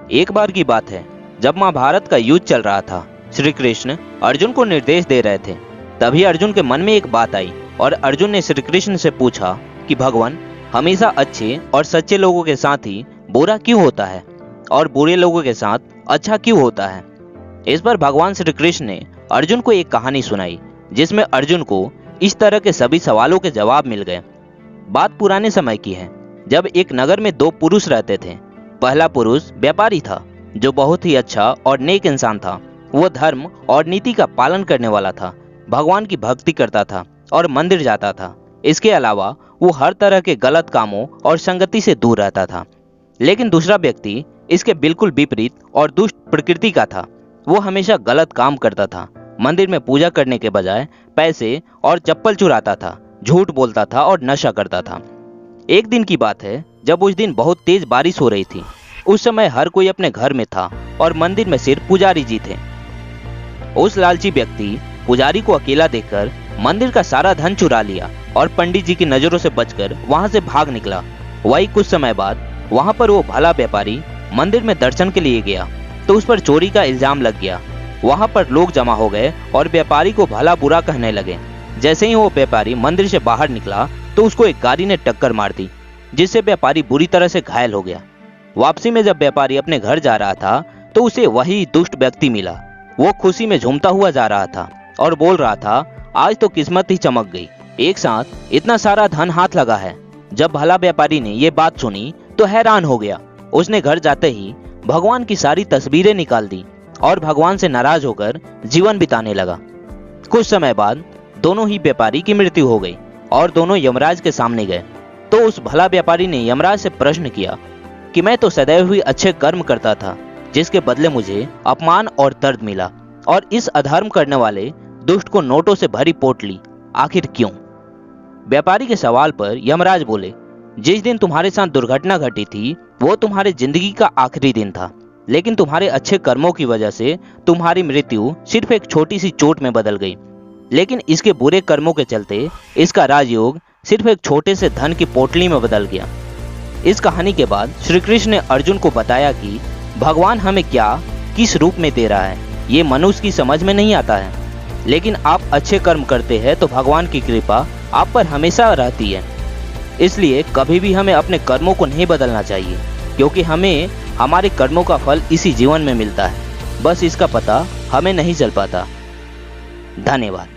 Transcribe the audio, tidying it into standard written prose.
एक बार की बात है, जब महाभारत का युद्ध चल रहा था, श्री कृष्ण अर्जुन को निर्देश दे रहे थे। तभी अर्जुन के मन में एक बात आई और अर्जुन ने श्री कृष्ण से पूछा कि भगवान, हमेशा अच्छे और सच्चे लोगों के साथ ही बुरा क्यों होता है और बुरे लोगों के साथ अच्छा क्यों होता है। इस पर भगवान श्री कृष्ण ने अर्जुन को एक कहानी सुनाई, जिसमें अर्जुन को इस तरह के सभी सवालों के जवाब मिल गए। बात पुराने समय की है, जब एक नगर में दो पुरुष रहते थे। पहला पुरुष व्यापारी था, जो बहुत ही अच्छा और नेक इंसान था। वो धर्म और नीति का पालन करने वाला था, भगवान की भक्ति करता था और मंदिर जाता था। इसके अलावा वो हर तरह के गलत कामों और संगति से दूर रहता था। लेकिन दूसरा व्यक्ति इसके बिल्कुल विपरीत और दुष्ट प्रकृति का था। वो हमेशा गलत काम करता था, मंदिर में पूजा करने के बजाय पैसे और चप्पल चुराता था, झूठ बोलता था और नशा करता था। एक दिन की बात है, जब उस दिन बहुत तेज बारिश हो रही थी। उस समय हर कोई अपने घर में था और मंदिर में सिर्फ पुजारी जी थे। उस लालची व्यक्ति पुजारी को अकेला देखकर मंदिर का सारा धन चुरा लिया और पंडित जी की नजरों से बचकर वहां से भाग निकला। वही कुछ समय बाद वहां पर वो भला व्यापारी मंदिर में दर्शन के लिए गया तो उस पर चोरी का इल्जाम लग गया। वहां पर लोग जमा हो गए और व्यापारी को भला बुरा कहने लगे। जैसे ही वो व्यापारी मंदिर से बाहर निकला तो उसको एक गाड़ी ने टक्कर मार दी, जिससे व्यापारी बुरी तरह से घायल हो गया। वापसी में जब व्यापारी अपने घर जा रहा था तो उसे वही दुष्ट व्यक्ति मिला। वो खुशी में झूमता हुआ जा रहा था और बोल रहा था, आज तो किस्मत ही चमक गई, एक साथ इतना सारा धन हाथ लगा है। जब भला व्यापारी ने ये बात सुनी तो हैरान हो गया। उसने घर जाते ही भगवान की सारी तस्वीरें निकाल दी और भगवान से नाराज होकर जीवन बिताने लगा। कुछ समय बाद दोनों ही व्यापारी की मृत्यु हो गई और दोनों यमराज के सामने गए। तो उस भला व्यापारी ने यमराज से प्रश्न किया कि मैं तो सदैव ही अच्छे कर्म करता था, जिसके बदले मुझे अपमान और दर्द मिला, और इस अधर्म करने वाले दुष्ट को नोटों से भरी पोटली, आखिर क्यों? व्यापारी के सवाल पर यमराज बोले, जिस दिन तुम्हारे साथ दुर्घटना घटी थी वो तुम्हारे जिंदगी का आखिरी दिन था, लेकिन तुम्हारे अच्छे कर्मों की वजह से तुम्हारी मृत्यु सिर्फ एक छोटी सी चोट में बदल गई। लेकिन इसके बुरे कर्मों के चलते इसका राजयोग सिर्फ एक छोटे से धन की पोटली में बदल गया। इस कहानी के बाद श्री कृष्ण ने अर्जुन को बताया कि भगवान हमें क्या किस रूप में दे रहा है, ये मनुष्य की समझ में नहीं आता है। लेकिन आप अच्छे कर्म करते हैं तो भगवान की कृपा आप पर हमेशा रहती है। इसलिए कभी भी हमें अपने कर्मों को नहीं बदलना चाहिए, क्योंकि हमें हमारे कर्मों का फल इसी जीवन में मिलता है। बस इसका पता हमें नहीं चल पाता। धन्यवाद।